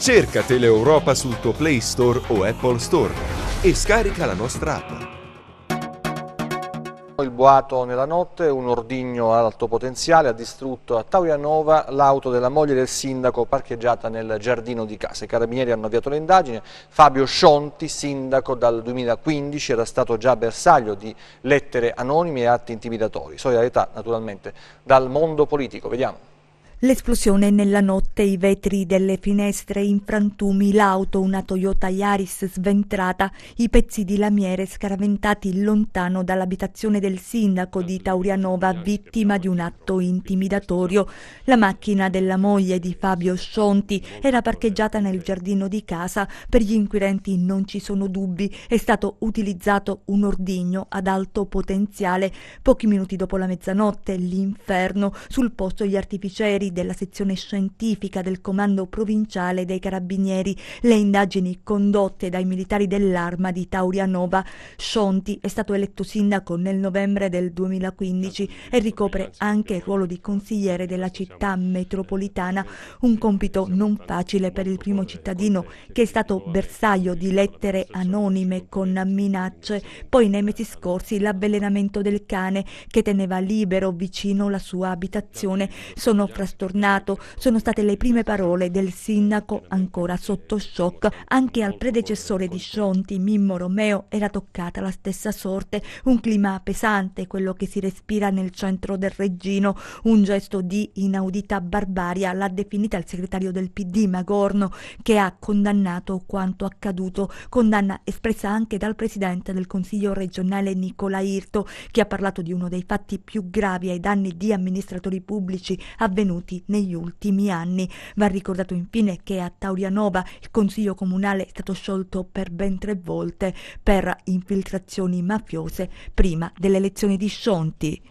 Cerca Teleeuropa sul tuo Play Store o Apple Store e scarica la nostra app. Il boato nella notte, un ordigno ad alto potenziale ha distrutto a Taurianova l'auto della moglie del sindaco parcheggiata nel giardino di casa. I carabinieri hanno avviato le indagini. Fabio Scionti, sindaco dal 2015, era stato già bersaglio di lettere anonime e atti intimidatori. Solidarietà naturalmente dal mondo politico. Vediamo. L'esplosione nella notte, i vetri delle finestre in frantumi, l'auto, una Toyota Yaris sventrata, i pezzi di lamiere scaraventati lontano dall'abitazione del sindaco di Taurianova, vittima di un atto intimidatorio. La macchina della moglie di Fabio Scionti era parcheggiata nel giardino di casa. Per gli inquirenti non ci sono dubbi, è stato utilizzato un ordigno ad alto potenziale. Pochi minuti dopo la mezzanotte, l'inferno, sul posto gli artificieri della sezione scientifica del comando provinciale dei carabinieri, le indagini condotte dai militari dell'Arma di Taurianova. Scionti è stato eletto sindaco nel novembre del 2015 e ricopre anche il ruolo di consigliere della città metropolitana, un compito non facile per il primo cittadino che è stato bersaglio di lettere anonime con minacce. Poi nei mesi scorsi l'avvelenamento del cane che teneva libero vicino la sua abitazione. Sono state le prime parole del sindaco ancora sotto shock. Anche al predecessore di Scionti, Mimmo Romeo, era toccata la stessa sorte. Un clima pesante, quello che si respira nel centro del Reggino, un gesto di inaudita barbarie, l'ha definita il segretario del PD Magorno, che ha condannato quanto accaduto, condanna espressa anche dal presidente del Consiglio regionale Nicola Irto, che ha parlato di uno dei fatti più gravi ai danni di amministratori pubblici avvenuti negli ultimi anni. Va ricordato infine che a Taurianova il Consiglio Comunale è stato sciolto per ben 3 volte per infiltrazioni mafiose prima delle elezioni di Scionti.